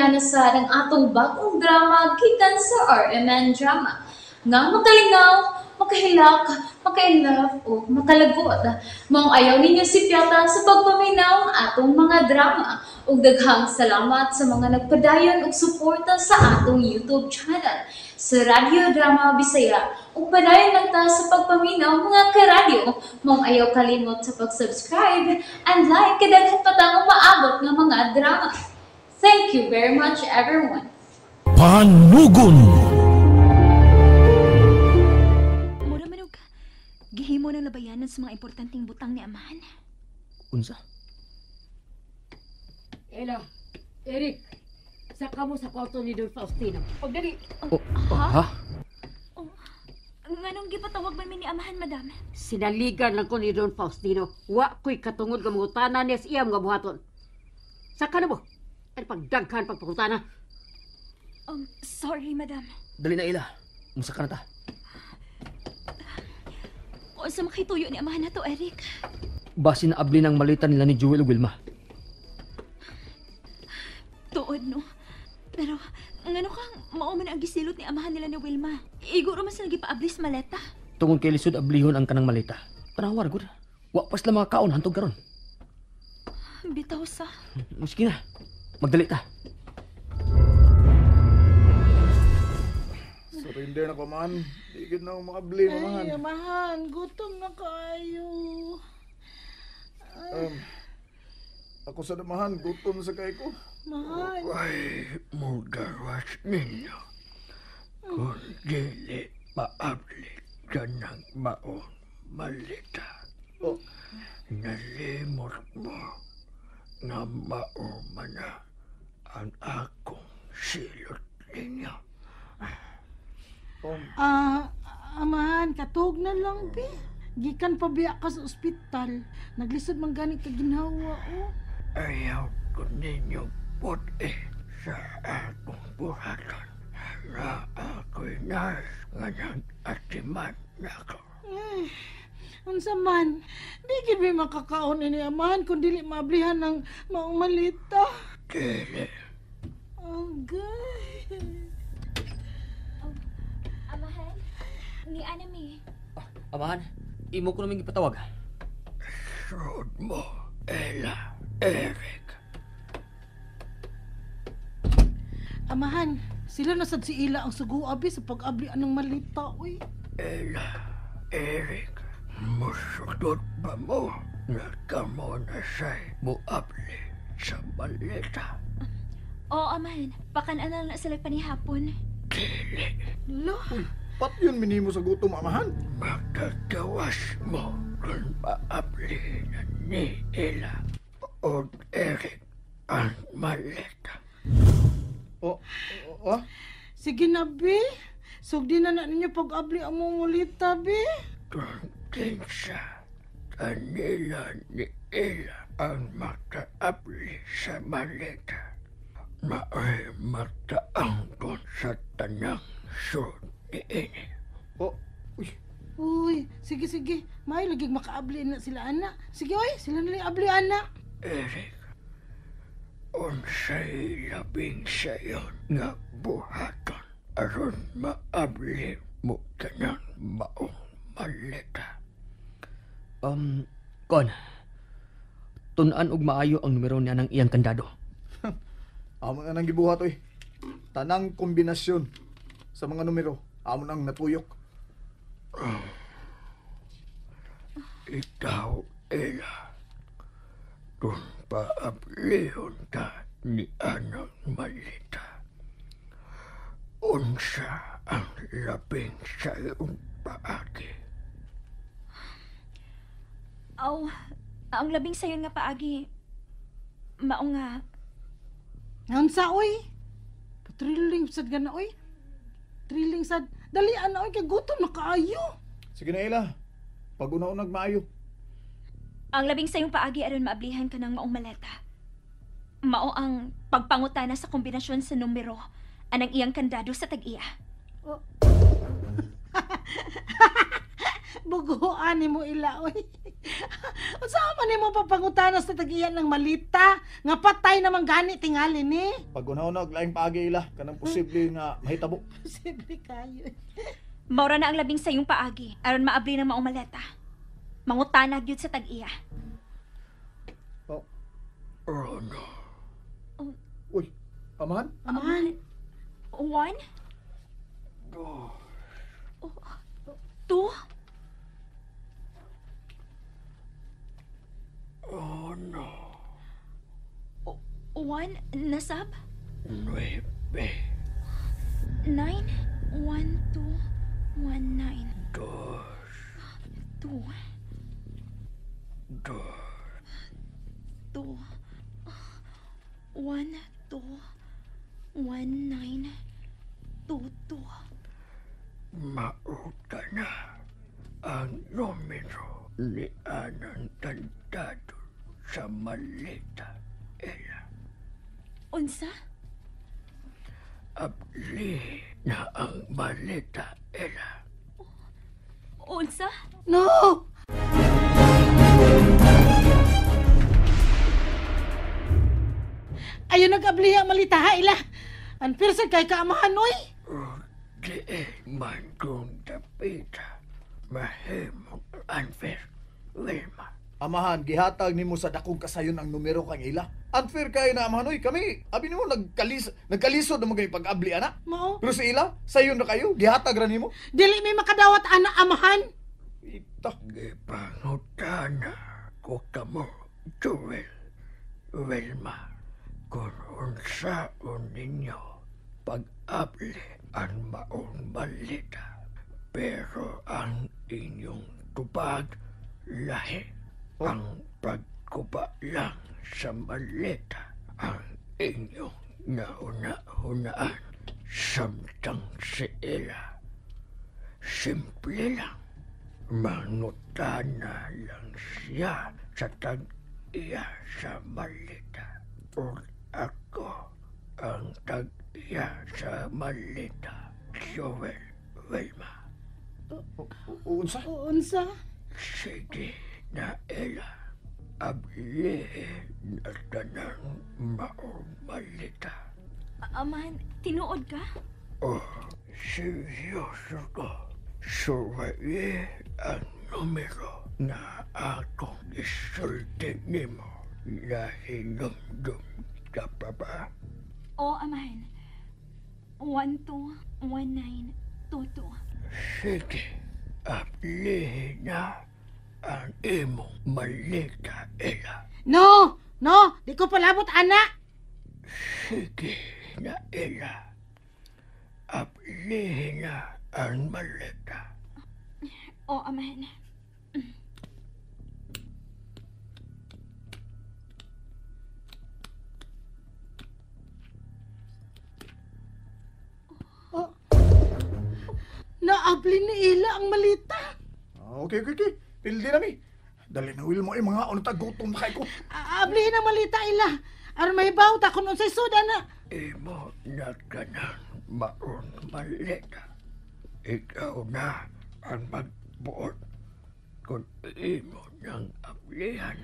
diha na sa ang atong bagong drama gikan sa RMN Drama. Nga makalingaw, makahilak, maka-inlove, o makalagot. Maong ayaw ninyo si Piota sa pagpaminaw ang atong mga drama. Ug daghang salamat sa mga nagpadayon ug suporta sa atong YouTube channel sa Radio Drama Bisaya. Ug padayon lang ta sa pagpaminaw mga karadyo. Maong ayaw kalimot sa pag-subscribe and like kadaghan pa tang maabot nga mga drama. Thank you very much everyone. Panugon. Gihimo ng labayanan sa mga importanteng butang ni amahan. Unsa? Ela, Eric, saka mo sa kwarto ni Don Faustino. Pagdali. Ha? Nganong gipatawag ba mi ni amahan, madam? Sinaligan lang ko ni Don Faustino. Wa ko'y katungod ka mangutana niya sa iyang nga buhaton. Saka na mo? Ay pagdaghan pagpangutana. Sorry, madam. Dali na ila. Musa ka na ta. O sa makituyo ni amahan na to, Eric? Basi na abli ng malita nila ni Jewel ug Wilma. Tuod, no? Pero, ngano kang mauman ang gisilot ni amahan nila ni Wilma? Iguro man sila gipaablis maleta. Tungod kay lisod ablihon ang kanang malita. Panawar gud. Wa pa sila mga kaon hantog karon. Bitaw sa... Sige na. Magdali ta. Surrender na ko, man. Digid na akong makabili, mamahan. Ay, amahan. Gutom na kayo. Ako sa damahan, gutom sa kay ko. Mahal. Ay, mudarwas ninyo. Kung dili maabli ka ng maong malita. Oh. Nalimot mo na mauman na ang akong silot ninyo. Amahan, katog na lang, be. Gikan pa biya ka sa ospital. Naglisod man gani ka ginhawa, oh. Ayaw ko ninyong puti sa akong buhaton. Na ako'y nurse nga nag-atiman na ako. Unsa man, di gid may makakaon ini amahan kung dili maablihan ng maong malita. Dili. Agay. Amahan, ni Anami. Amahan, imo ko naming ipatawag. Sud mo, Ella, Eric. Amahan, sila nasad si Ila ang suguabi sa pag-abli anong malita, uy. Ella, Eric, musudot ba mo na kamo na siya'y muabli sa malita? Oo, amahan. Pakan-anal na sila panihapon. Dili. Lo, Pat yun minimo sa gutom, amahan. Magkagawas mo kung maabli na ni Ella o Eric ang malita. sige na, be. Sugdi na ninyo pag-abli ang mong malita, be. Kung kinsa kanila ni Ella ang makaabli sa malita, maay mataangkon sa tanang sud ni ini. Uy, sige. May lagi makaabli na sila, anak. Sige, oy. Sila nalang abli, anak. Eric, unsay labing sayon nga buhaton aron maabli mo tanang maong malita. Kon. Tunan og maayo ang numero niya ng iyang kandado. Amo na nang gibuhat, oy. Tanang kombinasyon sa mga numero. Amo nang natuyok. Ikaw, Ella, kung paablihon ka ni anang malita, unsa ang labing sa iyong paagi? Ang labing sayon nga paagi. Mao nga. Unsa, oy? Patriling sad gana, oy. Triling sad. Dali, anak, oy. Kay gutom na kaayo. Sige na, Ila. Pag-una-unag maayo. Ang labing sayong paagi aron maablihan ka ng maong maleta. Mao ang pagpangutana sa kombinasyon sa numero anang iyang kandado sa tag-iya. Buguan ni mo, Ila, oy. Saan man mo papangutana sa tagiyan ng malita? Nga patay naman gani tingali ni. Pag unaw-unaw, laing paagi ila. Kanang posible nga mahitabo. Posible kayo. Maura na ang labing sayong paagi aron maabli ng maong maleta. Mangutana gyud sa tag-iya. Oh. Rono. Uy, amahan? Amahan. 1, Do. 2, Oh no. 1, nasab? 9. 9, 1, 2, 1, 9. Dos. 2, Dos. 2, 1, 2, 1, 9, 2, 2. Mauta na ang numero ni Anang Tandado sa maleta. Ela. Unsa? Abli na ang maleta. Ela. Unsa? No! Ayun nag-abliha malita ha ila. Unfair sad kay kaamahan oy. Di man kong tapita. Mahimong unfair. Wilma. Amahan, gihatag nimo sa dakong kasayon ang numero kang ila. Unfair kay na amahan, oy. Kami, abi nimo nagkalisod naman kayo pag-abli, ana. Mao. Pero sa ila, sayon na kayo, gihatag ra nimo. Dili may makadawat ana amahan. Ita. Gipangutana ko kamo, Joel. Wilma. Kung unsaon ninyo pag-abli ang maong balita. Pero ang inyong tubag lahi. Ang pagkupa lang sa maleta ang inyong nauna-hunaan samtang si Ella. Simple lang. Mangutana lang siya sa tag-iya sa maleta. O ako ang tag-iya sa maleta. Joel Wilma. Unsa? Unsa? Sige na Ella. Ablihin na tanang maong malita. Aman, tinuod ka? Oh, seryoso ko. Suwaye ang numero na akong isulti nimo na hinumdum ka pa ba? O, amahan. 1, 2, 1, 9, 2, 2. Sige, ablihin na ang imong malita, Ella. No! No! Di ko palabot ana. Sige na, Ella. Ablihin na ang malita. O, amahan. Naabli ni ila ang malita. Okay. Pildi na mi. Dali na Will mo ay mga ano tagutom na kayo ko. Ablihin ang malita ila. Aron mahibaw ta kung unsay suda na. Imo na ka ng maong malita. Ikaw na ang magbuot kung imo ng ablihan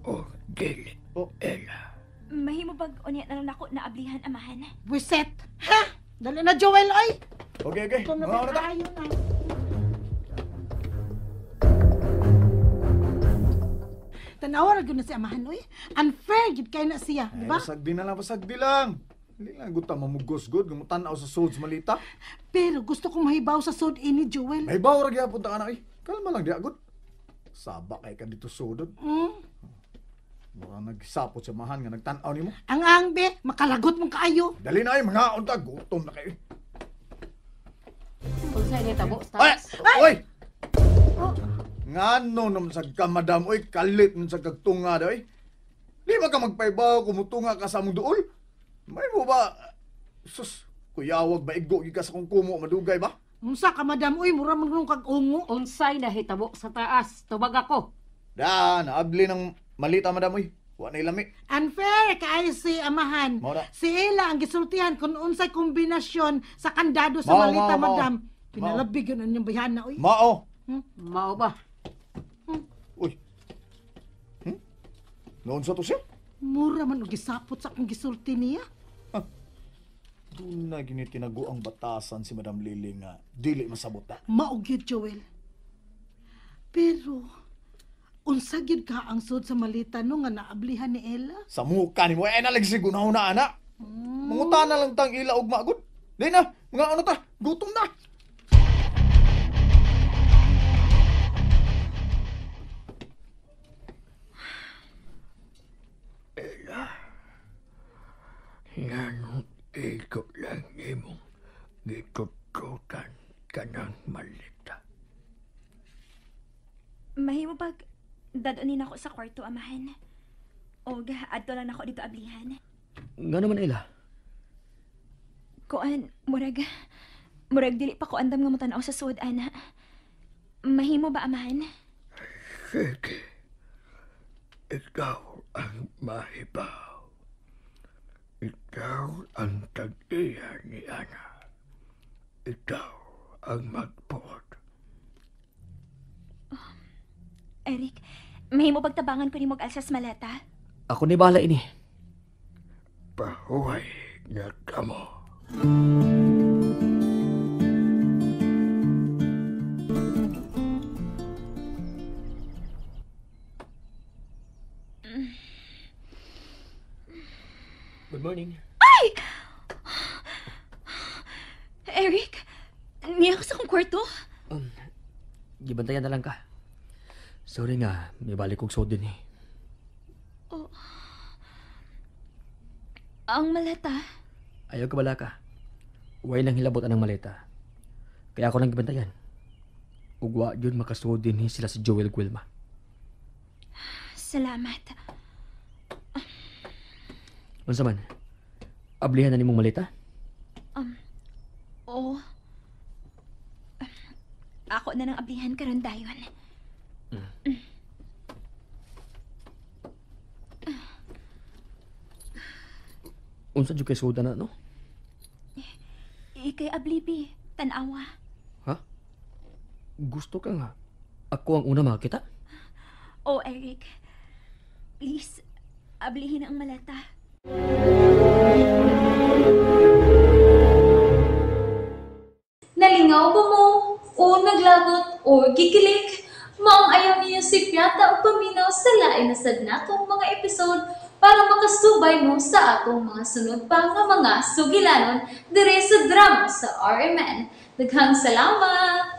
o dili. Oh. Ella. Mahimo bag unya na lang ako na ablihan, amahan. Buset. Ha? Dali na Joel oy. Okay. Kung Mga ano ta? napitayo na. Tanawa ra gyud na si amahan oy. Unfair gyud kay na siya, di ba? Pasagdi lang. Hindi lang guta mamugos-god. Gumutan ako sa sods malita. Pero gusto ko mahibaw sa sud ini Joel. May bawa ra gyapon ta kana, kalma lang di agad. Sabak kay ka dito sudod. Mura nagsapot sa mahan nga nagtan-aw nimo. Ang angbe, makalagot mong kaayo. Dali na mga unta, gutom na kayo. Unsay ni tabo? Ay! Stas? Oy! Oh, Ngano naman sa kamadam, oy, kalit naman sa kagtunga da, oy. Di ba ka magpaibaw kumutunga ka sa mong duol? May mo ba? Sus, kuyawag ba iggo ka sa kong kumo, madugay ba? unsa ka madam oy, mura man kag ungo. Unsay nahitabo sa taas? Tubag ako. Da, naabli ng malita, madam, oy. Wa na ilami. Unfair kaayo si amahan. Mao na. Si Ella ang gisultihan kung unsay kombinasyon sa kandado sa Mao, malita mao. madam. Pinalabig yun ang inyong bayana oy. Mao. Mao ba? Uy, Noon sa to siya? Mura man og gisapot sa akong gisulti niya. Doon na ginitinago ang batasan si Madam Lily nga dili masabot na. Maugyod, Joel. Pero, unsa gyud ka ang sud sa malita no nga naablihan ni Ella? Sa muka ni mo, nalagsigo na na, ana. Mangutana lang tang ila og magod. Di na, mga ano ta, gutom na. Nanong iko lang imong gitututan ka ng malita. Mahimo pag dadonin ako sa kwarto, amahan. O adto lang ako dito ablihan. Nga naman, Ella. Kuan, murag dili pa ko andam nga mutanaw sa suod, ana. Mahimo ba, amahan? Sige. Ikaw ang mahibaw. Ikaw ang tag-iya ni Ana. Ikaw ang magpuot. Eric, mahimo pagtabangan ko ni mog alsas maleta. Ako ni bala ini. Pahuway na kamo. Good morning. Eric, niya ako sa kong kwarto. Gibantayan na lang ka. Sorry nga, may balik kong sod din eh. Oh. Ang maleta. Ayaw ka bala ka. Huwag nang hilabot anang maleta. Kaya ako nang gibantayan. Ugwa yun makasod din eh sila si Joel Guilma. Salamat. Unsa man? Ablihan na nimong maleta? Oo. Ako na nang ablihan karon dayon. Unsa jud kay suda na, no? Ikay ablibi, tanawa. Ha? Gusto ka nga. Ako ang una makakita? Oh, Eric. Please, ablihin ang maleta. Nalingaw ba mo? O naglagot? O gikilik? Maong ayaw niyo si Piata o paminaw sa lain na sad natong mga episode para makasubay mo sa atong mga sunod pa nga mga sugilanon dire sa drama sa RMN. Daghang salamat!